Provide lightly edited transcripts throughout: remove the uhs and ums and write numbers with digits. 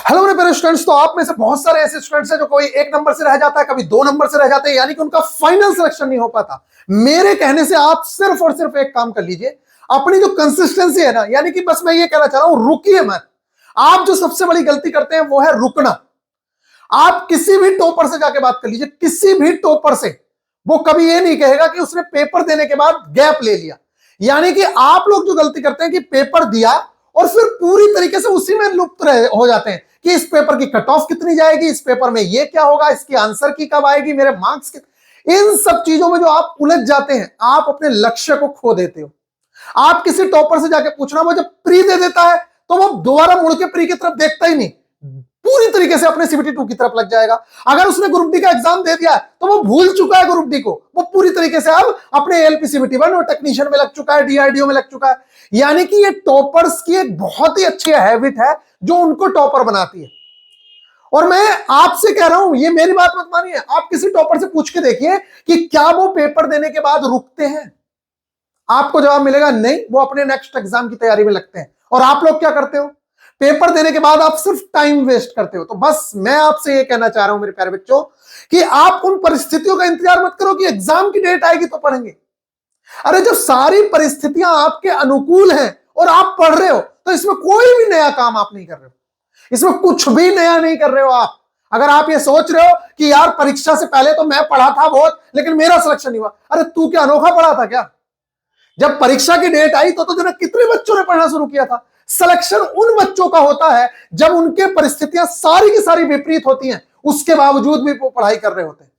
Hello मेरे प्यारे students. तो आप में से बहुत सारे ऐसे स्टूडेंट्स हैं जो कोई 1 नंबर से रह जाता है, कभी 2 नंबर से रह जाते हैं, यानी कि उनका फाइनल सिलेक्शन नहीं हो पाता। मेरे कहने से आप सिर्फ और सिर्फ एक काम कर लीजिए, अपनी जो कंसिस्टेंसी है ना, यानी कि बस मैं ये कहना चाह रहा हूं, रुकिए मत। आप जो सबसे बड़ी गलती करते हैं वो है रुकना। आप किसी भी टॉपर से जाके बात कर लीजिए, किसी भी टॉपर से, वो कभी ये नहीं कहेगा कि उसने पेपर देने के बाद गैप ले लिया। यानी कि आप लोग जो गलती करते हैं कि पेपर दिया और फिर पूरी तरीके से उसी में लुप्त हो जाते हैं कि इस पेपर की कट ऑफ कितनी जाएगी, इस पेपर में ये क्या होगा, इसकी आंसर की कब आएगी, मेरे मार्क्स कितने। इन सब चीजों में जो आप उलझ जाते हैं, आप अपने लक्ष्य को खो देते हो। आप किसी टॉपर से जाके पूछना, वो जब प्री दे देता है तो वो दोबारा मुड़ के प्री की तरफ देखता ही नहीं, पूरी तरीके से अपने सीबीटी 2 की तरफ लग जाएगा। अगर उसने ग्रुप डी का एग्जाम दे दिया तो वो भूल चुका है ग्रुप डी को, वो पूरी तरीके से अब अपने एएलपी सीबीटी 1 और टेक्नीशियन में लग चुका है, डीआरडीओ में लग चुका है। यानी कि ये टॉपर्स की एक बहुत ही अच्छी हैबिट है जो उनको टॉपर बनाती है। और मैं आपसे कह रहा हूं, ये मेरी बात मत मानिए, आप किसी टॉपर से पूछ के देखिए कि क्या वो पेपर देने के बाद रुकते हैं। आपको जवाब मिलेगा नहीं, वो अपने नेक्स्ट एग्जाम की तैयारी में लगते हैं। और आप लोग क्या करते हो, पेपर देने के बाद आप सिर्फ टाइम वेस्ट करते हो। तो बस मैं आपसे ये कहना चाह रहा हूं मेरे प्यारे बच्चों कि आप उन परिस्थितियों का इंतजार मत करो कि एग्जाम की डेट आएगी तो पढ़ेंगे। अरे जब सारी परिस्थितियां आपके अनुकूल हैं और आप पढ़ रहे हो, तो इसमें कोई भी नया काम आप नहीं कर रहे हो, इसमें कुछ भी नया नहीं कर रहे हो आप। अगर आप ये सोच रहे हो कि यार परीक्षा से पहले तो मैं पढ़ा था बहुत लेकिन मेरा सिलेक्शन नहीं हुआ, अरे तू क्या अनोखा पढ़ा था क्या? जब परीक्षा की डेट आई तो जो कितने बच्चों ने पढ़ना शुरू किया था। सिलेक्शन उन बच्चों का होता है जब उनके परिस्थितियां सारी की सारी विपरीत होती हैं, उसके बावजूद भी वो पढ़ाई कर रहे होते हैं।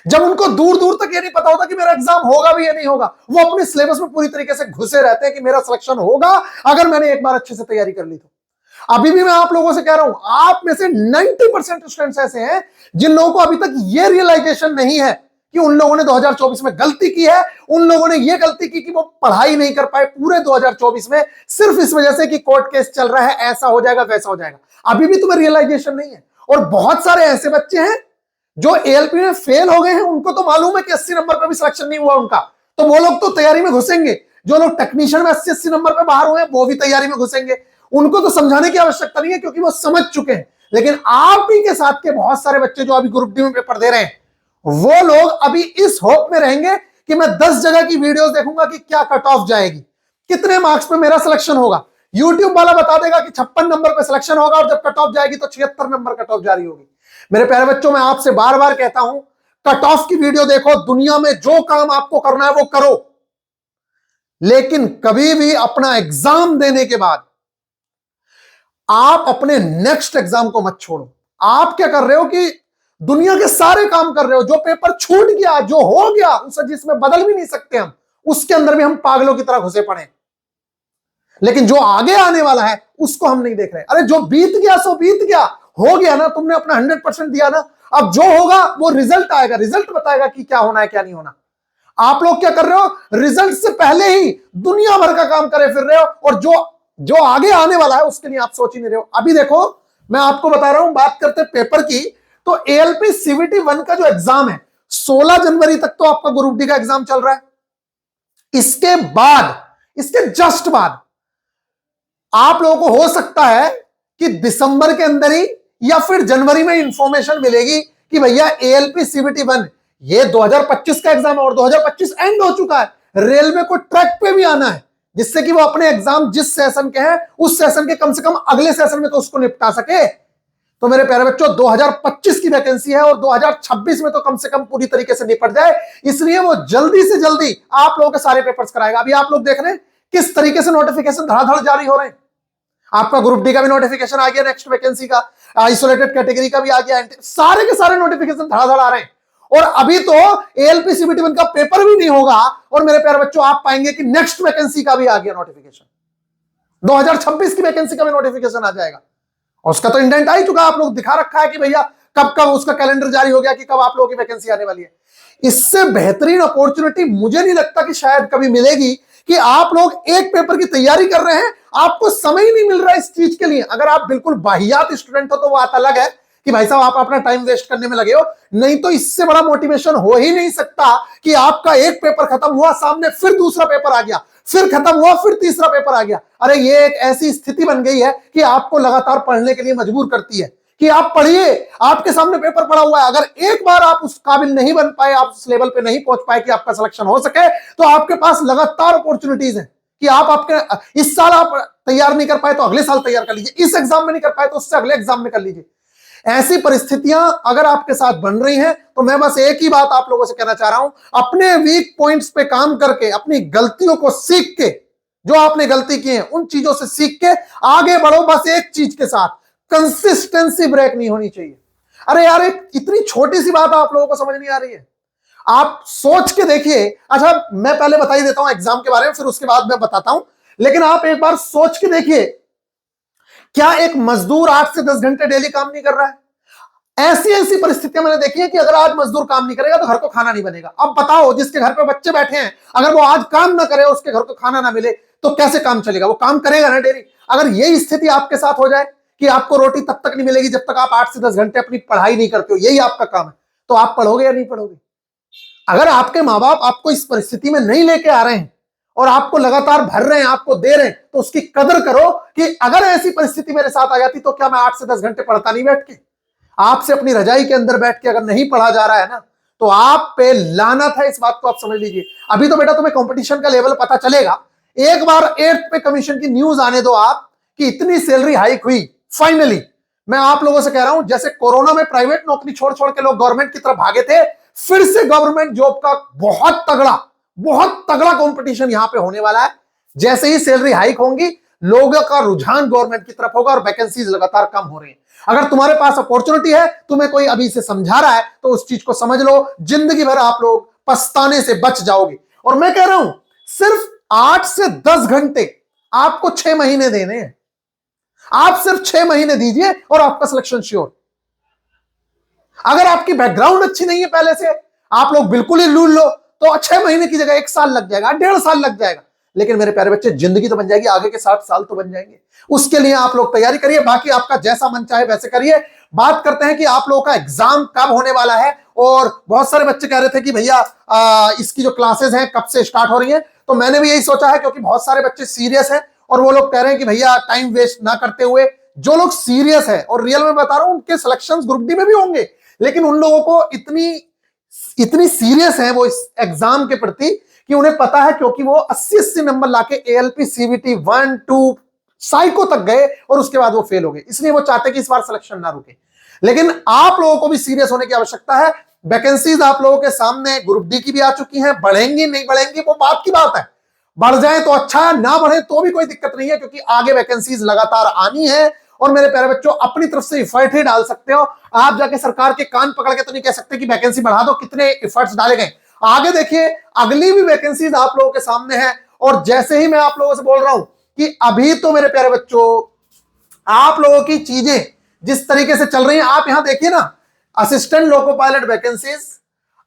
जब उनको दूर दूर तक ये नहीं पता होता कि मेरा एग्जाम होगा भी या नहीं होगा, वो अपने सिलेबस में पूरी तरीके से घुसे रहते हैं कि मेरा सिलेक्शन होगा अगर मैंने एक बार अच्छे से तैयारी कर ली तो। अभी भी मैं आप लोगों से कह रहा हूं, आप में से 90% स्टूडेंट्स ऐसे हैं जिन लोगों को अभी तक ये रियलाइजेशन नहीं है कि उन लोगों ने 2024 में गलती की है। उन लोगों ने ये गलती की कि वो पढ़ाई नहीं कर पाए पूरे 2024 में, सिर्फ इस वजह से कि कोर्ट केस चल रहा है, ऐसा हो जाएगा वैसा हो जाएगा। अभी भी तुम्हें रियलाइजेशन नहीं है। और बहुत सारे ऐसे बच्चे हैं जो एएलपी में फेल हो गए हैं, उनको तो मालूम है कि 80 नंबर पर भी सिलेक्शन नहीं हुआ उनका, तो वो लोग तो तैयारी में घुसेंगे। जो लोग टेक्नीशियन में 80-80 नंबर पर बाहर हुए हैं, वो भी तैयारी में घुसेंगे। उनको तो समझाने की आवश्यकता नहीं है क्योंकि वो समझ चुके हैं। लेकिन आप ही के साथ के बहुत सारे बच्चे जो अभी ग्रुप डी में पेपर दे रहे हैं, वो लोग अभी इस होप में रहेंगे कि मैं 10 जगह की वीडियोस देखूंगा कि क्या कट ऑफ जाएगी, कितने मार्क्स पे मेरा सिलेक्शन होगा। यूट्यूब वाला बता देगा कि 56 नंबर पे सिलेक्शन होगा और जब कट ऑफ जाएगी तो 76 नंबर कट ऑफ जारी होगी। मेरे प्यारे बच्चों, मैं आपसे बार बार कहता हूं, कट ऑफ की वीडियो देखो, दुनिया में जो काम आपको करना है वो करो, लेकिन कभी भी अपना एग्जाम देने के बाद आप अपने नेक्स्ट एग्जाम को मत छोड़ो। आप क्या कर रहे हो कि दुनिया के सारे काम कर रहे हो, जो पेपर छूट गया, जो हो गया, उसे जिसमें बदल भी नहीं सकते हम, उसके अंदर भी हम पागलों की तरह घुसे पड़े। लेकिन जो आगे आने वाला है उसको हम नहीं देख रहे। अरे जो बीत गया सो बीत गया, हो गया ना, तुमने अपना 100% दिया ना, अब जो होगा वो रिजल्ट आएगा, रिजल्ट बताएगा कि क्या होना है क्या नहीं होना। आप लोग क्या कर रहे हो, रिजल्ट से पहले ही दुनिया भर का काम करे फिर रहे हो, और जो जो आगे आने वाला है उसके लिए आप सोच ही नहीं रहे हो। अभी देखो, मैं आपको बता रहा हूं, बात करते पेपर की, तो एएलपी सीबीटी 1 का जो एग्जाम है 16 जनवरी तक तो आपका ग्रुप डी का एग्जाम चल रहा है। इसके बाद, इसके जस्ट बाद आप लोगों को हो सकता है कि दिसंबर के अंदर ही या फिर जनवरी में इंफॉर्मेशन मिलेगी कि भैया एएलपी सीबीटी 1 ये 2025 का एग्जाम है और 2025 एंड हो चुका है। रेलवे को ट्रैक पे भी आना है जिससे कि वो अपने एग्जाम जिस सेशन के हैं उस सेशन के कम से कम अगले सेशन में तो उसको निपटा सके। तो मेरे प्यारे बच्चों, 2025 की वैकेंसी है और 2026 में तो कम से कम पूरी तरीके से निपट जाए, इसलिए वो जल्दी से जल्दी आप लोगों के सारे पेपर्स कराएगा। अभी आप लोग देख रहे हैं किस तरीके से नोटिफिकेशन धड़ाधड़ जारी हो रहे हैं। आपका ग्रुप डी का भी नोटिफिकेशन आ गया, नेक्स्ट वैकेंसी का, आइसोलेटेड कैटेगरी का भी आ गया, सारे के सारे नोटिफिकेशन धड़ाधड़ आ रहे हैं। और अभी तो एएलपी सीबीटी 1 का पेपर भी नहीं होगा और मेरे प्यारे बच्चों आप पाएंगे कि नेक्स्ट वैकेंसी का भी आ गया नोटिफिकेशन, 2026 की वैकेंसी का भी नोटिफिकेशन आ जाएगा। और उसका तो इंडेंट आ ही चुका, आप लोग दिखा रखा है कि भैया कब कब उसका कैलेंडर जारी हो गया कि कब आप लोगों की वैकेंसी आने वाली है। इससे बेहतरीन अपॉर्चुनिटी मुझे नहीं लगता कि शायद कभी मिलेगी कि आप लोग एक पेपर की तैयारी कर रहे हैं, आपको समय ही नहीं मिल रहा है इस चीज के लिए। अगर आप बिल्कुल बाहियात स्टूडेंट हो तो वो बात अलग है कि भाई साहब आप अपना टाइम वेस्ट करने में लगे हो। नहीं तो इससे बड़ा मोटिवेशन हो ही नहीं सकता कि आपका एक पेपर खत्म हुआ, सामने फिर दूसरा पेपर आ गया, फिर खत्म हुआ, फिर तीसरा पेपर आ गया। अरे ये एक ऐसी स्थिति बन गई है कि आपको लगातार पढ़ने के लिए मजबूर करती है कि आप पढ़िए, आपके सामने पेपर पड़ा हुआ है। अगर एक बार आप उस काबिल नहीं बन पाए, आप उस लेवल पे नहीं पहुंच पाए कि आपका सिलेक्शन हो सके, तो आपके पास लगातार अपॉर्चुनिटीज है कि आप आपके इस साल आप तैयार नहीं कर पाए तो अगले साल तैयार कर लीजिए, इस एग्जाम में नहीं कर पाए तो उससे अगले एग्जाम में कर लीजिए। ऐसी परिस्थितियां अगर आपके साथ बन रही हैं तो मैं बस एक ही बात आप लोगों से कहना चाह रहा हूं, अपने वीक पॉइंट्स पे काम करके, अपनी गलतियों को सीख के, जो आपने गलती की है उन चीजों से सीख के आगे बढ़ो। बस एक चीज के साथ, कंसिस्टेंसी ब्रेक नहीं होनी चाहिए। अरे यार एक इतनी छोटी सी बात आप लोगों को समझ नहीं आ रही है, आप सोच के देखिए। अच्छा मैं पहले बता ही देता हूं एग्जाम के बारे में, फिर उसके बाद मैं बताता हूं। लेकिन आप एक बार सोच के देखिए, क्या एक मजदूर 8 से 10 घंटे डेली काम नहीं कर रहा है? ऐसी ऐसी परिस्थितियां मैंने देखी है कि अगर आज मजदूर काम नहीं करेगा तो घर को खाना नहीं बनेगा। अब बताओ, जिसके घर पे बच्चे बैठे हैं, अगर वो आज काम ना करे, उसके घर को खाना ना मिले, तो कैसे काम चलेगा? वो काम करेगा ना डेली। अगर यही स्थिति आपके साथ हो जाए कि आपको रोटी तब तक नहीं मिलेगी जब तक आप 8 से 10 घंटे अपनी पढ़ाई नहीं करते हो, यही आपका काम है, तो आप पढ़ोगे या नहीं पढ़ोगे? अगर आपके माँ बाप आपको इस परिस्थिति में नहीं लेके आ रहे हैं और आपको लगातार भर रहे हैं, आपको दे रहे हैं, तो उसकी कदर करो कि अगर ऐसी परिस्थिति मेरे साथ आ जाती तो क्या मैं 8 से 10 घंटे पढ़ता नहीं बैठ के? आपसे अपनी रजाई के अंदर बैठ के अगर नहीं पढ़ा जा रहा है ना, तो आप पे लानत है। इस बात को आप समझ लीजिए। अभी तो बेटा तुम्हें कंपटीशन का लेवल पता चलेगा, एक बार 8th पे कमीशन की न्यूज आने दो आप कि इतनी सैलरी हाइक हुई फाइनली। मैं आप लोगों से कह रहा हूं, जैसे कोरोना में प्राइवेट नौकरी छोड़ छोड़ के लोग गवर्नमेंट की तरफ भागे थे, फिर से गवर्नमेंट जॉब का बहुत तगड़ा कंपटीशन यहां पे होने वाला है। जैसे ही सैलरी हाइक होंगी, लोगों का रुझान गवर्नमेंट की तरफ होगा और वैकेंसीज लगातार कम हो रही है। अगर तुम्हारे पास अपॉर्चुनिटी है, तुम्हें कोई अभी से समझा रहा है, तो उस चीज को समझ लो, जिंदगी भर आप लोग पछताने से बच जाओगे। और मैं कह रहा हूं, सिर्फ 8 से 10 घंटे आपको 6 महीने देने हैं। आप सिर्फ 6 महीने दीजिए और आपका सिलेक्शन श्योर। अगर आपकी बैकग्राउंड अच्छी नहीं है पहले से, आप लोग बिल्कुल ही लूल लो, तो 6 महीने की जगह 1 साल लग जाएगा, 1.5 साल लग जाएगा। लेकिन मेरे प्यारे बच्चे, जिंदगी तो बन जाएगी, आगे के 60 साल तो बन जाएंगे। उसके लिए आप लोग तैयारी करिए, बाकी आपका जैसा मन चाहे वैसे करिए। बात करते हैं कि आप लोगों का एग्जाम कब होने वाला है। और बहुत सारे बच्चे कह रहे थे कि भैया इसकी जो क्लासेस हैं कब से स्टार्ट हो रही हैं। तो मैंने भी यही सोचा है, क्योंकि बहुत सारे बच्चे सीरियस हैं और वो लोग कह रहे हैं कि भैया टाइम वेस्ट ना करते हुए, जो लोग सीरियस है और रियल में बता रहा हूं, उनके सिलेक्शंस ग्रुप डी में भी होंगे, लेकिन उन लोगों को इतनी सीरियस है वो इस एग्जाम के प्रति कि उन्हें पता है, क्योंकि वो 80-80 नंबर लाके एएलपी सीबीटी 1 2 साइको तक गए और उसके बाद वो फेल हो गए, इसलिए वो चाहते कि इस बार सिलेक्शन ना रुके। लेकिन आप लोगों को भी सीरियस होने की आवश्यकता है। वैकेंसीज आप लोगों के सामने ग्रुप डी की भी आ चुकी हैं, बढ़ेंगी नहीं बढ़ेंगी वो बात की बात है। बढ़ जाए तो अच्छा है, ना बढ़े तो भी कोई दिक्कत नहीं है, क्योंकि आगे वैकेंसीज लगातार आनी है। और मेरे प्यारे बच्चों, अपनी तरफ से इफर्ट ही डाल सकते हो। आप जाके सरकार के कान पकड़ के तो नहीं कह सकते कि वैकेंसी बढ़ा दो, कितने इफर्ट्स डाले गए। आगे देखिए, अगली भी वैकेंसीज आप लोगों के सामने है। और जैसे ही मैं आप लोगों से बोल रहा हूं कि अभी तो मेरे प्यारे बच्चों, आप लोगों की चीजें जिस तरीके से चल रही हैं, आप यहां देखिए ना, assistant loco pilot vacancies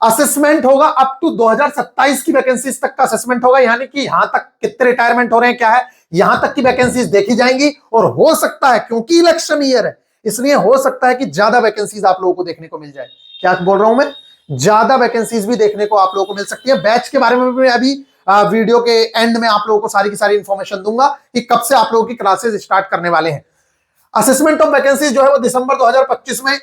assessment होगा अप टू 2027 की वैकेंसीज तक का असेसमेंट होगा, यानी कि यहां तक कितने रिटायरमेंट हो रहे हैं, क्या है, यहां तक की वैकेंसीज देखी जाएंगी। और हो सकता है, क्योंकि इलेक्शन ईयर है, इसलिए हो सकता है कि ज्यादा वैकेंसीज आप लोगों को देखने को मिल जाए। क्या बोल रहा हूं मैं, ज्यादा वैकेंसीज भी देखने को आप लोगों को मिल सकती है। बैच के बारे में भी अभी वीडियो के एंड में आप लोगों को सारी की सारी इंफॉर्मेशन दूंगा कि कब से आप लोगों की क्लासेस स्टार्ट करने वाले हैं। असेसमेंट ऑफ वैकेंसीज जो है वो दिसंबर 2025 में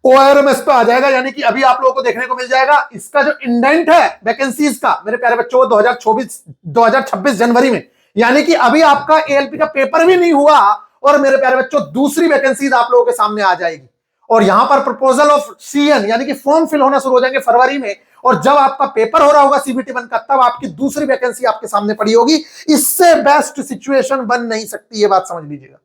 ओआरएमएस पे आ जाएगा, यानी कि अभी आप लोगों को देखने को मिल जाएगा। इसका जो इंडेंट है वैकेंसीज का, मेरे प्यारे बच्चों, 2026 जनवरी में, यानी कि अभी आपका एएलपी का पेपर भी नहीं हुआ और मेरे प्यारे बच्चों दूसरी वैकेंसीज आप लोगों के सामने आ जाएगी। और यहां पर प्रपोजल ऑफ सीएन यानी कि फॉर्म फिल होना शुरू हो जाएंगे फरवरी में। और जब आपका पेपर हो रहा होगा सीबीटी 1 का, तब आपकी दूसरी वैकेंसी आपके सामने पड़ी होगी। इससे बेस्ट सिचुएशन बन नहीं सकती, ये बात समझ लीजिएगा।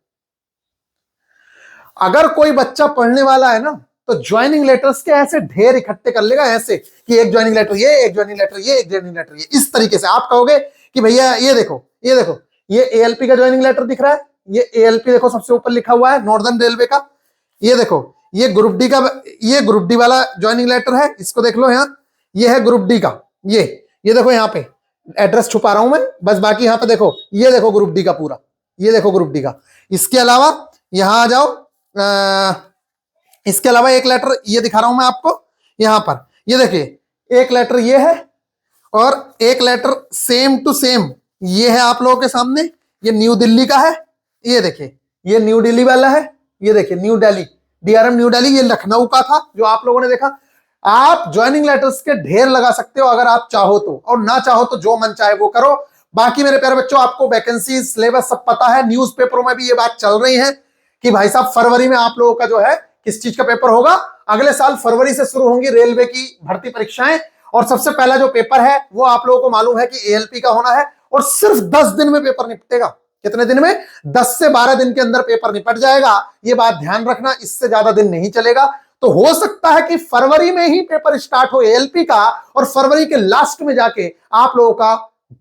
अगर कोई बच्चा पढ़ने वाला है ना, तो ज्वाइनिंग लेटर्स के ऐसे ढेर इकट्ठे कर लेगा, ऐसे कि एक ज्वाइनिंग लेटर ये, एक ज्वाइनिंग लेटर ये, एक ज्वाइनिंग लेटर ये। इस तरीके से आप कहोगे कि भैया ये देखो, ये देखो, ये एएलपी का ज्वाइनिंग लेटर दिख रहा है, ये एएलपी देखो सबसे ऊपर लिखा हुआ है, नॉर्दर्न रेलवे का। ये देखो, ये ग्रुप डी का, ये ग्रुप डी वाला ज्वाइनिंग लेटर है, इसको देख लो। यहाँ ये है ग्रुप डी का, ये देखो, यहाँ पे एड्रेस छुपा रहा हूं मैं बस, बाकी यहाँ पे देखो, ये देखो ग्रुप डी का पूरा, ये देखो ग्रुप डी का। इसके अलावा यहाँ आ जाओ, इसके अलावा एक लेटर ये दिखा रहा हूं मैं आपको यहां पर, ये देखिए एक लेटर ये है और एक लेटर सेम टू सेम ये है आप लोगों के सामने, ये न्यू दिल्ली का है, ये देखिए ये न्यू दिल्ली वाला है, ये देखिए new Delhi, DRM new Delhi, ये लखनऊ का था जो आप लोगों ने देखा। आप ज्वाइनिंग लेटर्स के ढेर लगा सकते हो अगर आप चाहो तो, और ना चाहो तो जो मन चाहे वो करो। बाकी मेरे प्यारे बच्चों आपको वैकेंसी सिलेबस सब पता है, न्यूज़पेपरों में भी ये बात चल रही है कि भाई साहब फरवरी में आप लोगों का जो है किस चीज का पेपर होगा, अगले साल फरवरी से शुरू होंगी रेलवे की भर्ती परीक्षाएं, और सबसे पहला जो पेपर है वो आप लोगों को मालूम है कि एएलपी का होना है, और सिर्फ 10 दिन में पेपर निपटेगा। कितने दिन में? 10 से 12 दिन के अंदर पेपर निपट जाएगा, ये बात ध्यान रखना, इससे ज्यादा दिन नहीं चलेगा। तो हो सकता है कि फरवरी में ही पेपर स्टार्ट हो एएलपी का, और फरवरी के लास्ट में जाके आप लोगों का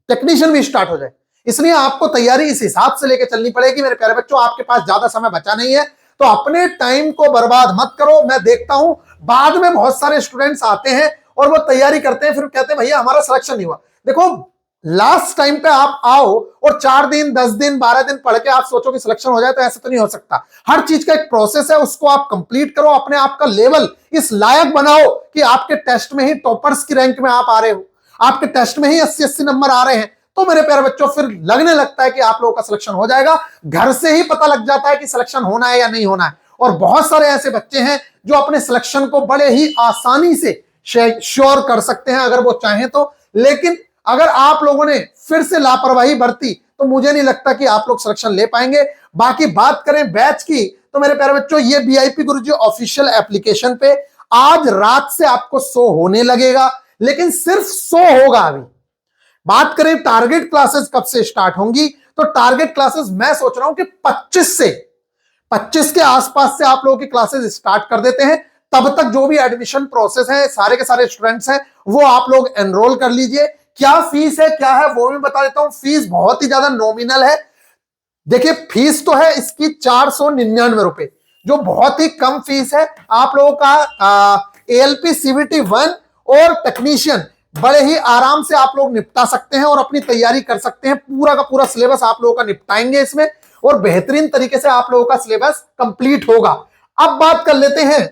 टेक्नीशियन भी स्टार्ट हो जाए। इसलिए आपको तैयारी इस हिसाब से लेकर चलनी पड़ेगी मेरे प्यारे बच्चों, आपके पास ज्यादा समय बचा नहीं है, तो अपने टाइम को बर्बाद मत करो। मैं देखता हूं बाद में बहुत सारे स्टूडेंट्स आते हैं और वो तैयारी करते हैं, फिर कहते हैं भैया हमारा सिलेक्शन नहीं हुआ। देखो लास्ट टाइम पे आप आओ और 4 दिन 10 दिन 12 दिन पढ़ के आप सोचो कि सिलेक्शन हो जाए, तो ऐसा तो नहीं हो सकता। हर चीज का एक प्रोसेस है, उसको आप कंप्लीट करो, अपने आप का लेवल इस लायक बनाओ कि आपके टेस्ट में ही टॉपर्स की रैंक में आप आ रहे हो, आपके टेस्ट में ही 80-80 नंबर आ रहे हैं, तो मेरे प्यारे बच्चों फिर लगने लगता है कि आप लोगों का सिलेक्शन हो जाएगा। घर से ही पता लग जाता है कि सिलेक्शन होना है या नहीं होना है। और बहुत सारे ऐसे बच्चे हैं जो अपने सिलेक्शन को बड़े ही आसानी से श्योर कर सकते हैं अगर वो चाहें तो, लेकिन अगर आप लोगों ने फिर से लापरवाही बरती तो मुझे नहीं लगता कि आप लोग सिलेक्शन ले पाएंगे। बाकी बात करें बैच की, तो मेरे प्यारे बच्चों ये वीआईपी गुरुजी ऑफिशियल एप्लीकेशन पे आज रात से आपको शो होने लगेगा, लेकिन सिर्फ शो होगा। अभी बात करें टारगेट क्लासेस कब से स्टार्ट होंगी, तो टारगेट क्लासेस मैं सोच रहा हूं कि 25 के आसपास से आप लोगों की क्लासेस स्टार्ट कर देते हैं। तब तक जो भी एडमिशन प्रोसेस है, सारे के सारे स्टूडेंट्स हैं वो आप लोग एनरोल कर लीजिए। क्या फीस है क्या है वो भी बता देता हूं। फीस बहुत ही ज्यादा नॉमिनल है। देखिए फीस तो है इसकी 499 रुपए, जो बहुत ही कम फीस है। आप लोगों का एएलपी सीवीटी 1 और टेक्नीशियन बड़े ही आराम से आप लोग निपटा सकते हैं और अपनी तैयारी कर सकते हैं। पूरा का पूरा सिलेबस आप लोगों का निपटाएंगे इसमें, और बेहतरीन तरीके से आप लोगों का सिलेबस कंप्लीट होगा। अब बात कर लेते हैं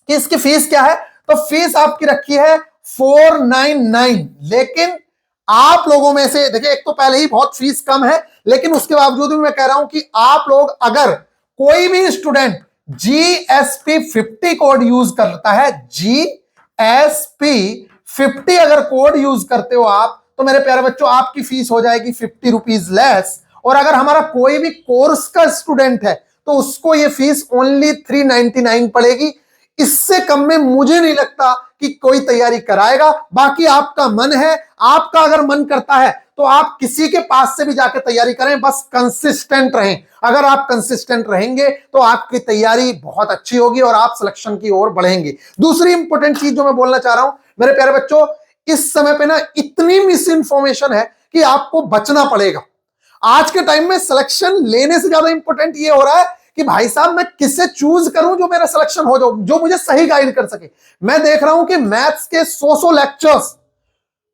कि इसकी फीस क्या है। तो फीस आपकी रखी है 499, लेकिन आप लोगों में से देखिए एक तो पहले ही बहुत फीस कम है, लेकिन उसके बावजूद भी मैं कह रहा हूं कि आप लोग अगर कोई भी स्टूडेंट GSP 50 कोड यूज करता है, GSP 50 अगर कोड यूज करते हो आप, तो मेरे प्यारे बच्चों आपकी फीस हो जाएगी 50 रुपीज लेस। और अगर हमारा कोई भी कोर्स का स्टूडेंट है तो उसको ये फीस ओनली 399 पड़ेगी। इससे कम में मुझे नहीं लगता कि कोई तैयारी कराएगा। बाकी आपका मन है, आपका अगर मन करता है तो आप किसी के पास से भी जाकर तैयारी करें, बस कंसिस्टेंट रहें। अगर आप कंसिस्टेंट रहेंगे तो आपकी तैयारी बहुत अच्छी होगी और आप सिलेक्शन की ओर बढ़ेंगे। दूसरी इंपॉर्टेंट चीज जो मैं बोलना चाह रहा हूं मेरे प्यारे बच्चों, इस समय पे ना इतनी मिस इंफॉर्मेशन है कि आपको बचना पड़ेगा। आज के टाइम में सिलेक्शन लेने से ज्यादा इंपॉर्टेंट ये हो रहा है कि भाई साहब मैं किससे चूज करूं जो मेरा सिलेक्शन हो जाए, जो मुझे सही गाइड कर सके। मैं देख रहा हूं कि मैथ्स के 100 लेक्चर्स,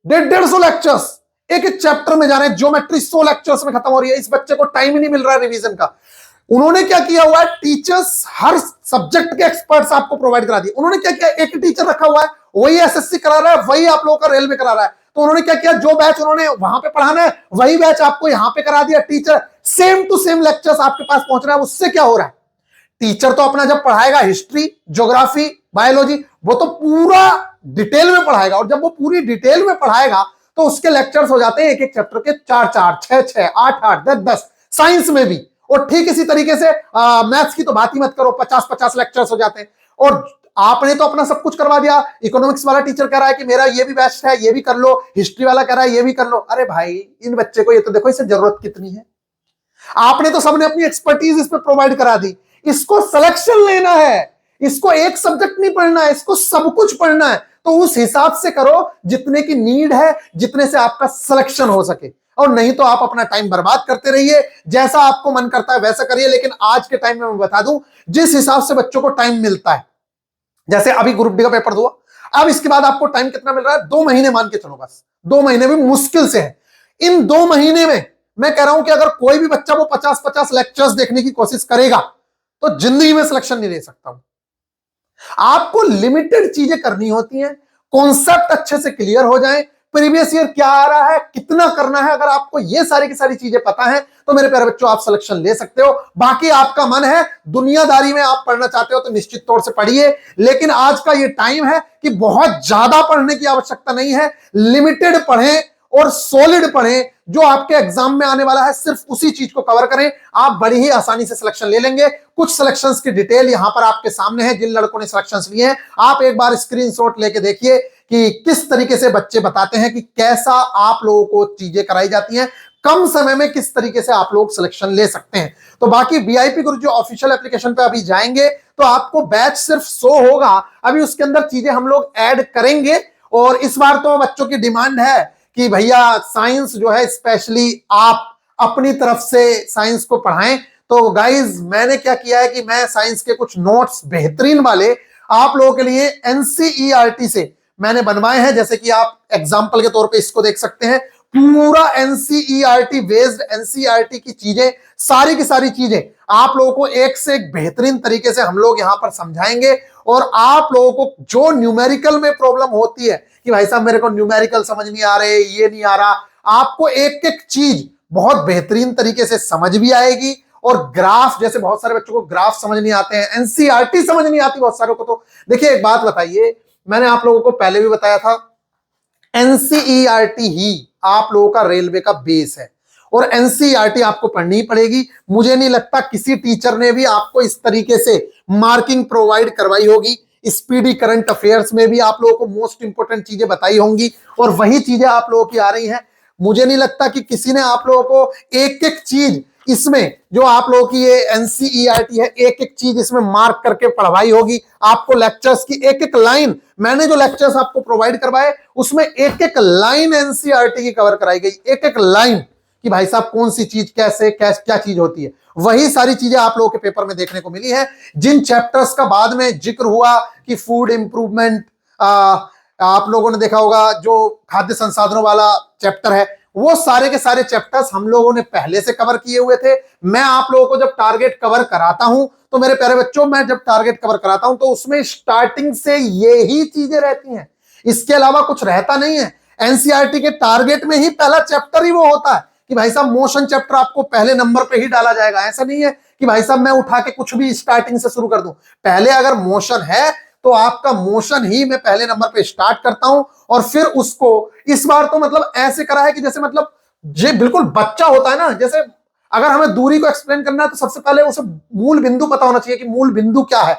150 लेक्चर्स एक एक चैप्टर में जा रहे हैं। ज्योमेट्री 100 लेक्चर्स में खत्म हो रही है। इस बच्चे को टाइम ही नहीं मिल रहा है रिवीजन का। उन्होंने क्या किया हुआ है, टीचर्स हर सब्जेक्ट के एक्सपर्ट्स आपको प्रोवाइड करा दिए। उन्होंने क्या किया, एक टीचर रखा हुआ है, वही एसएससी करा रहा है, वही आप लोगों का रेलवे करा रहा है। तो उन्होंने क्या किया, जो बैच उन्होंने वहां पे पढ़ाना है वही बैच आपको यहां पे करा दिया। Teacher same to same lectures आपके पास पहुंच रहा है। उससे क्या हो रहा है, टीचर तो अपना जब पढ़ाएगा हिस्ट्री, ज्योग्राफी, बायोलॉजी, वो तो पूरा डिटेल में पढ़ाएगा, और जब वो पूरी डिटेल में पढ़ाएगा तो उसके लेक्चर्स हो जाते हैं एक एक चैप्टर के 4-4, 6-6, 8-8, 10-10। साइंस में भी, और ठीक इसी तरीके से मैथ्स की तो बात ही मत करो, 50-50 लेक्चर्स हो जाते हैं। और आपने तो अपना सब कुछ करवा दिया। इकोनॉमिक्स वाला टीचर कह रहा है कि मेरा ये भी बेस्ट है, ये भी कर लो। हिस्ट्री वाला कह रहा है ये भी कर लो। अरे भाई इन बच्चे को ये तो देखो, इसे जरूरत कितनी है। आपने तो सबने अपनी एक्सपर्टीज इस पे प्रोवाइड करा दी। इसको सिलेक्शन लेना है, इसको एक सब्जेक्ट नहीं पढ़ना है, इसको सब कुछ पढ़ना है। तो उस हिसाब से करो जितने की नीड है, जितने से आपका सिलेक्शन हो सके, और नहीं तो आप अपना टाइम बर्बाद करते रहिए। जैसा आपको मन करता है वैसा करिए, लेकिन आज के टाइम में मैं बता दूं जिस हिसाब से बच्चों को टाइम मिलता है, जैसे अभी ग्रुप डी का पेपर हुआ, अब इसके बाद आपको टाइम कितना मिल रहा है, 2 महीने मान के चलो, बस 2 महीने भी मुश्किल से है। इन 2 महीने में मैं कह रहा हूं कि अगर कोई भी बच्चा वो 50-50 लेक्चर्स देखने की कोशिश करेगा तो जिंदगी में सिलेक्शन नहीं ले सकता हूं। आपको लिमिटेड चीजें करनी होती हैं, कॉन्सेप्ट अच्छे से क्लियर हो जाए, प्रीवियस ईयर क्या आ रहा है, कितना करना है। अगर आपको ये सारी की सारी चीजें पता है तो मेरे प्यारे बच्चों आप सिलेक्शन ले सकते हो। बाकी आपका मन है, दुनियादारी में आप पढ़ना चाहते हो तो निश्चित तौर से पढ़िए, लेकिन आज का ये टाइम है कि बहुत ज्यादा पढ़ने की आवश्यकता नहीं है, लिमिटेड पढ़ें और सॉलिड पढ़ें। जो आपके एग्जाम में आने वाला है सिर्फ उसी चीज को कवर करें, आप बड़ी ही आसानी से सिलेक्शन ले लेंगे। कुछ सिलेक्शंस की डिटेल यहां पर आपके सामने है, जिन लड़कों ने सिलेक्शंस लिए हैं आप एक बार स्क्रीनशॉट लेके देखिए कि किस तरीके से बच्चे बताते हैं कि कैसा आप लोगों को चीजें कराई जाती हैं, कम समय में किस तरीके से आप लोग सिलेक्शन ले सकते हैं। तो बाकी वीआईपी गुरु जो ऑफिशियल एप्लीकेशन पे अभी जाएंगे तो आपको बैच सिर्फ 100 होगा, अभी उसके अंदर चीजें हम लोग ऐड करेंगे। और इस बार तो बच्चों की डिमांड है कि भैया साइंस जो है स्पेशली आप अपनी तरफ से साइंस को पढ़ाएं। तो गाइज मैंने क्या किया है कि मैं साइंस के कुछ नोट्स बेहतरीन वाले आप लोगों के लिए एनसीईआरटी से मैंने बनवाए हैं। जैसे कि आप एग्जांपल के तौर पे इसको देख सकते हैं, पूरा एनसीईआरटी बेस्ड, एनसीईआरटी की चीजें सारी की सारी चीजें आप लोगों को एक से एक बेहतरीन तरीके से हम लोग यहां पर समझाएंगे। और आप लोगों को जो न्यूमेरिकल में प्रॉब्लम होती है कि भाई साहब मेरे को न्यूमेरिकल समझ नहीं आ रहे, ये नहीं आ रहा, आपको एक एक चीज बहुत बेहतरीन तरीके से समझ भी आएगी। और ग्राफ, जैसे बहुत सारे बच्चों को ग्राफ समझ नहीं आते हैं, एनसीईआरटी समझ नहीं आती बहुत सारों को। तो देखिए एक बात बताइए, मैंने आप लोगों को पहले भी बताया था, एनसीईआरटी ही आप लोगों का रेलवे का बेस है और एनसीईआरटी आपको पढ़नी ही पड़ेगी। मुझे नहीं लगता किसी टीचर ने भी आपको इस तरीके से मार्किंग प्रोवाइड करवाई होगी। स्पीडी करंट अफेयर्स में भी आप लोगों को मोस्ट इंपोर्टेंट चीजें बताई होंगी और वही चीजें आप लोगों की आ रही हैं। मुझे नहीं लगता कि किसी ने आप लोगों को एक एक चीज इसमें, जो आप लोगों की ये एनसीईआरटी है, एक एक चीज इसमें मार्क करके पढ़वाई होगी। आपको लेक्चर्स की एक एक लाइन, मैंने जो लेक्चर्स आपको प्रोवाइड करवाए उसमें एक एक लाइन एनसीईआरटी की कवर कराई गई, एक एक लाइन कि भाई साहब कौन सी चीज कैसे क्या चीज होती है। वही सारी चीजें आप लोगों के पेपर में देखने को मिली है। जिन चैप्टर्स का बाद में जिक्र हुआ कि फूड इंप्रूवमेंट, आप लोगों ने देखा होगा जो खाद्य संसाधनों वाला चैप्टर है, वो सारे के सारे चैप्टर्स हम लोगों ने पहले से कवर किए हुए थे। मैं आप लोगों को जब टारगेट कवर कराता हूं तो मेरे प्यारे बच्चों, मैं जब टारगेट कवर कराता हूं तो उसमें स्टार्टिंग से ये ही चीजें रहती हैं, इसके अलावा कुछ रहता नहीं है। एनसीईआरटी के टारगेट में ही पहला चैप्टर ही वो होता है कि भाई साहब मोशन चैप्टर आपको पहले नंबर पे ही डाला जाएगा। ऐसा नहीं है कि भाई साहब मैं उठा के कुछ भी स्टार्टिंग से शुरू कर दूं। पहले अगर मोशन है तो आपका मोशन ही मैं पहले नंबर पे स्टार्ट करता हूं और फिर उसको इस बार तो मतलब ऐसे करा है कि जैसे मतलब ये बिल्कुल बच्चा होता है ना, जैसे अगर हमें दूरी को एक्सप्लेन करना है तो सबसे पहले उसे मूल बिंदु पता होना चाहिए कि मूल बिंदु क्या है।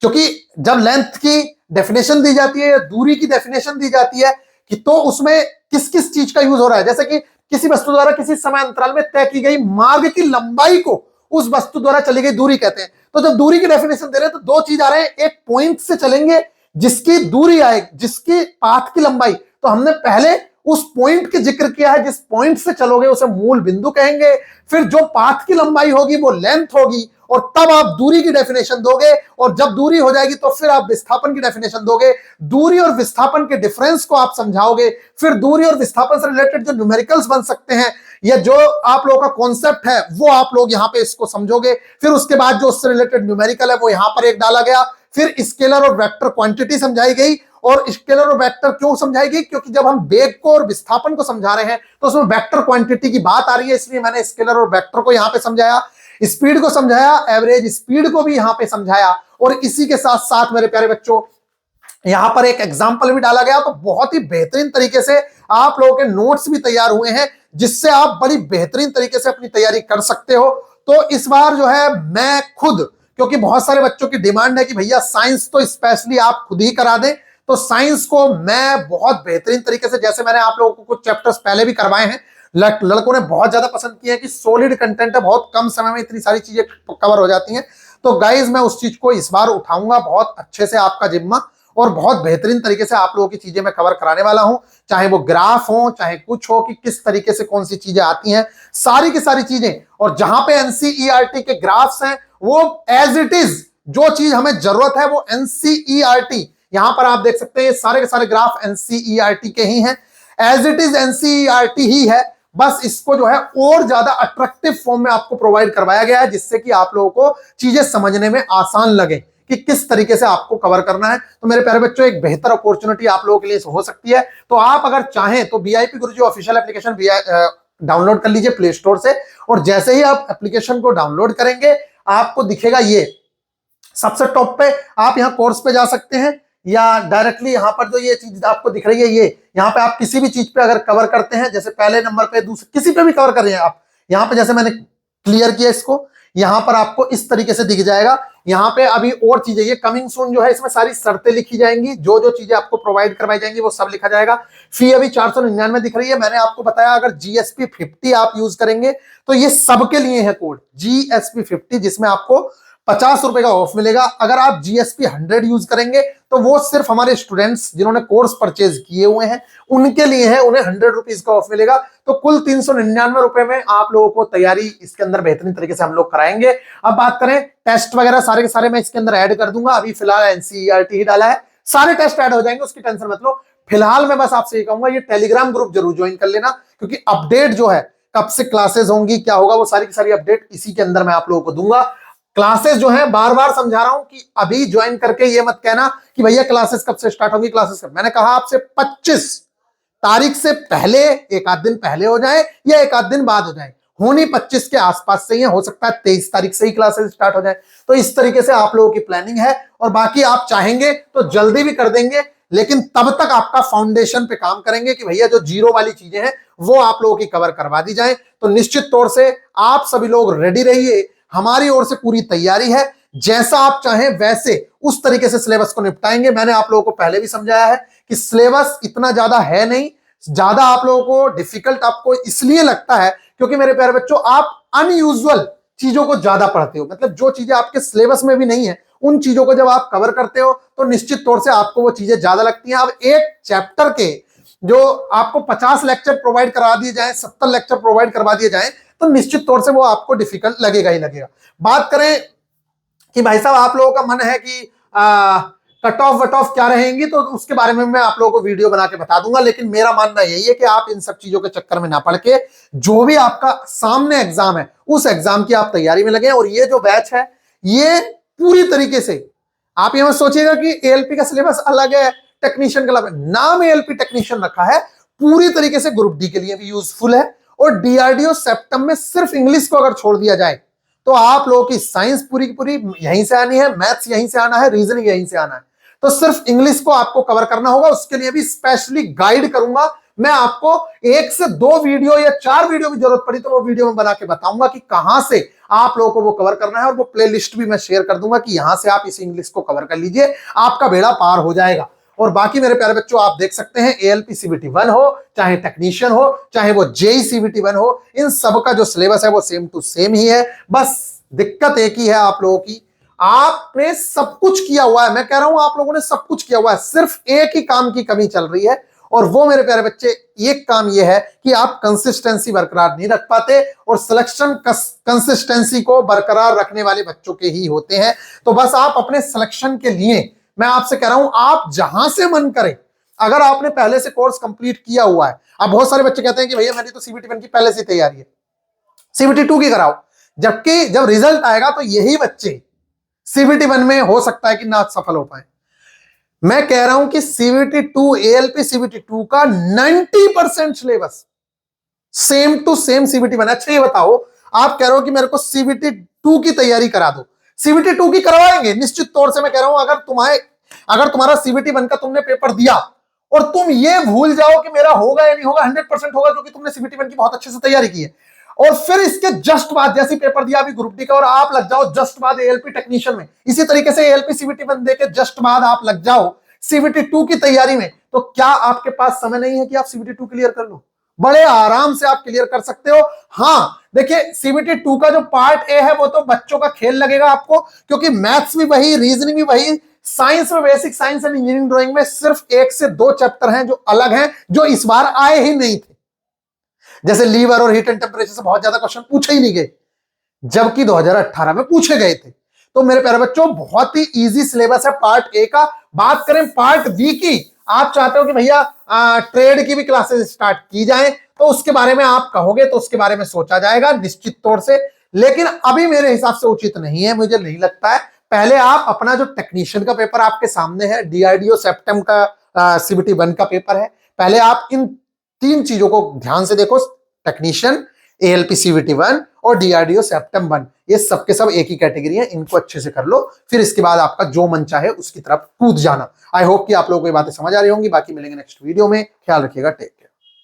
क्योंकि जब लेंथ की डेफिनेशन दी जाती है या दूरी की डेफिनेशन दी जाती है कि तो उसमें किस किस चीज का यूज हो रहा है, जैसे कि किसी वस्तु द्वारा किसी समय अंतराल में तय की गई मार्ग की लंबाई को उस वस्तु द्वारा चली गई दूरी कहते हैं। तो जब दूरी की डेफिनेशन दे रहे हैं तो दो चीज आ रहे हैं, एक पॉइंट से चलेंगे जिसकी दूरी आए, जिसकी पाथ की लंबाई, तो हमने पहले उस पॉइंट के जिक्र किया है, जिस पॉइंट से चलोगे उसे मूल बिंदु कहेंगे। फिर जो पाथ की लंबाई होगी वो लेंथ होगी और तब आप दूरी की डेफिनेशन दोगे और जब दूरी हो जाएगी तो फिर आप विस्थापन की डेफिनेशन दोगे। दूरी और विस्थापन के डिफरेंस को आप समझाओगे, फिर दूरी और विस्थापन से रिलेटेड जो न्यूमेरिकल्स बन सकते हैं या जो आप लोगों का कॉन्सेप्ट है वो आप लोग यहां पे इसको समझोगे। फिर उसके बाद जो उससे रिलेटेड न्यूमेरिकल है वो यहां पर एक डाला गया। फिर स्केलर और वेक्टर क्वांटिटी समझाई गई। और स्केलर और वेक्टर क्यों समझाई गई? क्योंकि जब हम वेग को और विस्थापन को समझा रहे हैं तो उसमें वेक्टर क्वांटिटी की बात आ रही है, इसलिए मैंने स्केलर और वेक्टर को यहां पे समझाया। स्पीड को समझाया, एवरेज स्पीड को भी यहां पे समझाया। और इसी के साथ साथ मेरे प्यारे बच्चों यहां पर एक एग्जाम्पल भी डाला गया। तो बहुत ही बेहतरीन तरीके से आप लोगों के नोट्स भी तैयार हुए हैं जिससे आप बड़ी बेहतरीन तरीके से अपनी तैयारी कर सकते हो। तो इस बार जो है मैं खुद, क्योंकि बहुत सारे बच्चों की डिमांड है कि भैया साइंस तो स्पेशली आप खुद ही करा दें, तो साइंस को मैं बहुत बेहतरीन तरीके से, जैसे मैंने आप लोगों को कुछ चैप्टर्स पहले भी करवाए हैं, लड़कों ने बहुत ज्यादा पसंद किया है कि सॉलिड कंटेंट है, बहुत कम समय में इतनी सारी चीजें कवर हो जाती हैं। तो गाइज मैं उस चीज को इस बार उठाऊंगा बहुत अच्छे से आपका जिम्मा और बहुत बेहतरीन तरीके से आप लोगों की चीजें मैं कवर कराने वाला हूं, चाहे वो ग्राफ हो चाहे कुछ हो, कि किस तरीके से कौन सी चीजें आती हैं, सारी की सारी चीजें। और जहां पे एनसीईआरटी के ग्राफ्स हैं वो एज इट इज, जो चीज हमें जरूरत है वो एनसीईआरटी, यहां पर आप देख सकते हैं सारे के सारे ग्राफ एनसीईआरटी के ही हैं, एज इट इज एनसीईआरटी ही है। बस इसको जो है और ज्यादा अट्रैक्टिव फॉर्म में आपको प्रोवाइड करवाया गया है जिससे कि आप लोगों को चीजें समझने में आसान लगे कि किस तरीके से आपको कवर करना है। तो मेरे प्यारे बच्चों, एक बेहतर अपॉर्चुनिटी आप लोगों के लिए हो सकती है। तो आप अगर चाहें तो वीआईपी गुरुजी ऑफिशियल एप्लीकेशन डाउनलोड कर लीजिए प्ले स्टोर से, और जैसे ही आप एप्लीकेशन को डाउनलोड करेंगे आपको दिखेगा ये सबसे टॉप पे, आप यहाँ कोर्स पे जा सकते हैं, या डायरेक्टली यहाँ पर जो ये चीज आपको दिख रही है, ये यहाँ पे आप किसी भी चीज पे अगर कवर करते हैं, जैसे पहले नंबर पे, दूसरे किसी पे भी कवर कर रहे हैं आप, यहाँ पे जैसे मैंने क्लियर किया इसको, यहाँ पर आपको इस तरीके से दिख जाएगा। यहाँ पे अभी और चीजें, ये कमिंग सून जो है, इसमें सारी शर्तें लिखी जाएंगी, जो जो चीजें आपको प्रोवाइड करवाई जाएंगी वो सब लिखा जाएगा। फी अभी 499 दिख रही है। मैंने आपको बताया अगर जीएसपी 50 आप यूज करेंगे तो ये सबके लिए है कोड जीएसपी 50, जिसमें आपको 50 रुपए का ऑफ मिलेगा। अगर आप जीएसपी 100 यूज करेंगे तो वो सिर्फ हमारे स्टूडेंट्स जिन्होंने कोर्स परचेज किए हुए हैं उनके लिए है, उन्हें 100 रुपीज का ऑफ मिलेगा। तो कुल 399 रुपए में आप लोगों को तैयारी इसके अंदर बेहतरीन तरीके से हम लोग कराएंगे। अब बात करें टेस्ट वगैरह सारे के सारे मैं इसके अंदर ऐड कर दूंगा। अभी फिलहाल एनसीईआरटी ही डाला है, सारे टेस्ट ऐड हो जाएंगे, उसकी टेंशन मत लो। फिलहाल मैं बस आपसे ये कहूंगा, ये टेलीग्राम ग्रुप जरूर ज्वाइन कर लेना, क्योंकि अपडेट जो है कब से क्लासेस होंगी, क्या होगा, वो सारी की सारी अपडेट इसी के अंदर मैं आप लोगों को दूंगा। क्लासेस जो है बार बार समझा रहा हूं कि अभी ज्वाइन करके ये मत कहना कि भैया क्लासेस कब से स्टार्ट होगी, क्लासेस कब। मैंने कहा आपसे 25 तारीख से पहले, एक आध दिन पहले हो जाए या एक आध दिन बाद हो जाए, होनी 25 के आसपास से ही है, हो सकता है 23 तारीख से ही क्लासेस स्टार्ट हो जाए। तो इस तरीके से आप लोगों की प्लानिंग है, और बाकी आप चाहेंगे तो जल्दी भी कर देंगे, लेकिन तब तक आपका फाउंडेशन पे काम करेंगे कि भैया जो जीरो वाली चीजें हैं वो आप लोगों की कवर करवा दी जाए। तो निश्चित तौर से आप सभी लोग रेडी रहिए, हमारी ओर से पूरी तैयारी है, जैसा आप चाहें वैसे उस तरीके से सिलेबस को निपटाएंगे। मैंने आप लोगों को पहले भी समझाया है कि सिलेबस इतना ज्यादा है नहीं, ज्यादा आप लोगों को डिफिकल्ट आपको इसलिए लगता है क्योंकि मेरे प्यारे बच्चों आप अनयूजुअल चीजों को ज्यादा पढ़ते हो, मतलब जो चीजें आपके सिलेबस में भी नहीं है उन चीजों को जब आप कवर करते हो तो निश्चित तौर से आपको वो चीजें ज्यादा लगती हैं। अब एक चैप्टर के जो आपको 50 लेक्चर प्रोवाइड करवा दिए जाए, 70 लेक्चर प्रोवाइड करवा दिए जाए, तो निश्चित तौर से वो आपको डिफिकल्ट लगेगा ही लगेगा। बात करें कि भाई साहब आप लोगों का मन है कि कट ऑफ वट ऑफ क्या रहेंगी, तो उसके बारे में मैं आप लोगों को वीडियो बना के बता दूंगा। लेकिन मेरा मानना यही है कि आप इन सब चीजों के चक्कर में ना पड़ के जो भी आपका सामने एग्जाम है उस एग्जाम की आप तैयारी में लगे। और ये जो बैच है ये पूरी तरीके से, आप ये मत सोचिएगा कि एएलपी का सिलेबस अलग है, टेक्नीशियन का अलग है। नाम एएलपी टेक्नीशियन रखा है, पूरी तरीके से ग्रुप डी के लिए भी यूजफुल है। और डीआरडीओ सेप्टम में सिर्फ इंग्लिश को अगर छोड़ दिया जाए तो आप लोगों की साइंस पूरी की पूरी यहीं से आनी है, मैथ्स यहीं से आना है, रीजनिंग यहीं से आना है। तो सिर्फ इंग्लिश को आपको कवर करना होगा, उसके लिए भी स्पेशली गाइड करूंगा मैं आपको। 1 से 2 वीडियो या 4 वीडियो की जरूरत पड़ी तो वो वीडियो में बना के बताऊंगा कि कहां से आप लोगों को वो कवर करना है, और वो प्लेलिस्ट भी मैं शेयर कर दूंगा कि यहां से आप इस इंग्लिश को कवर कर लीजिए, आपका बेड़ा पार हो जाएगा। और बाकी मेरे प्यारे बच्चों आप देख सकते हैं एएलपी सीबीटी 1 हो, चाहे टेक्नीशियन हो, चाहे वो जेई सीबीटी 1 हो, इन सब का जो सिलेबस है वो सेम टू सेम ही है। बस दिक्कत एक ही है आप लोगों की, आपने सब कुछ किया हुआ है, मैं कह रहा हूं आप लोगों ने सब कुछ किया हुआ है, सिर्फ एक ही काम की कमी चल रही है, और वो मेरे प्यारे बच्चे एक काम ये है कि आप कंसिस्टेंसी बरकरार नहीं रख पाते, और सिलेक्शन कंसिस्टेंसी को बरकरार रखने वाले बच्चों के ही होते हैं। तो बस आप अपने सिलेक्शन के लिए मैं आपसे कह रहा हूं आप जहां से मन करें, अगर आपने पहले से कोर्स कंप्लीट किया हुआ है, अब बहुत सारे बच्चे कहते हैं कि भैया मेरी तो सीबीटी 1 की पहले से तैयारी है, सीबीटी 2 की कराओ, जबकि जब रिजल्ट आएगा तो यही बच्चे सीबीटी 1 में हो सकता है कि ना सफल हो पाए। मैं कह रहा हूं कि सीबीटी 2 एएलपी सीबीटी 2 का 90% syllabus same to same CBT 1। अच्छा ये बताओ, आप कह रहे हो कि मेरे को सीबीटी 2 की तैयारी करा दो, सीबीटी 2 की करवाएंगे निश्चित तौर से। मैं कह रहा हूं अगर तुम्हारा सीबीटी 1 का तुमने पेपर दिया और तुम ये भूल जाओ कि मेरा होगा या नहीं होगा, 100% होगा क्योंकि तुमने सीबीटी 1 की बहुत अच्छे से तैयारी की है, और फिर इसके जस्ट बाद जैसे पेपर दिया अभी ग्रुप डी का और आप लग जाओ जस्ट बाद एएलपी टेक्नीशियन में, इसी तरीके से एएलपी सीबीटी 1 देके जस्ट बाद आप लग जाओ सीबीटी 2 की तैयारी में, तो क्या आपके पास समय नहीं है कि आप सीबीटी 2 क्लियर कर लो? बड़े आराम से आप क्लियर कर सकते हो। हाँ देखिए, सीबीटी 2 का जो पार्ट ए है वो तो बच्चों का खेल लगेगा आपको, क्योंकि मैथ्स भी वही, रीजनिंग भी वही, साइंस में basic science and engineering drawing में सिर्फ 1 से 2 चैप्टर हैं जो अलग हैं, जो इस बार आए ही नहीं थे। जैसे लीवर और हीट एंड टेम्परेचर से बहुत ज्यादा क्वेश्चन पूछे ही नहीं गए, जबकि 2018 में पूछे गए थे। तो मेरे प्यारे बच्चों बहुत ही इजी सिलेबस है पार्ट ए का। बात करें पार्ट बी की, आप चाहते हो कि भैया ट्रेड की भी क्लासेस स्टार्ट की जाए, तो उसके बारे में आप कहोगे तो उसके बारे में सोचा जाएगा निश्चित तौर से, लेकिन अभी मेरे हिसाब से उचित नहीं है, मुझे नहीं लगता है। पहले आप अपना जो टेक्नीशियन का पेपर आपके सामने है, डीआरडीओ सेप्टेम का सीबीटी 1 का पेपर है, पहले आप इन 3 चीजों को ध्यान से देखो, टेक्नीशियन, एएलपी सीबीटी 1 और डीआरडीओ सेप्टेम 1, ये सबके सब एक ही कैटेगरी है, इनको अच्छे से कर लो, फिर इसके बाद आपका जो मन चाहे उसकी तरफ कूद जाना। आई होप कि आप लोगों को ये बातें समझ आ रही होंगी। बाकी मिलेंगे नेक्स्ट वीडियो में, ख्याल रखिएगा, टेक।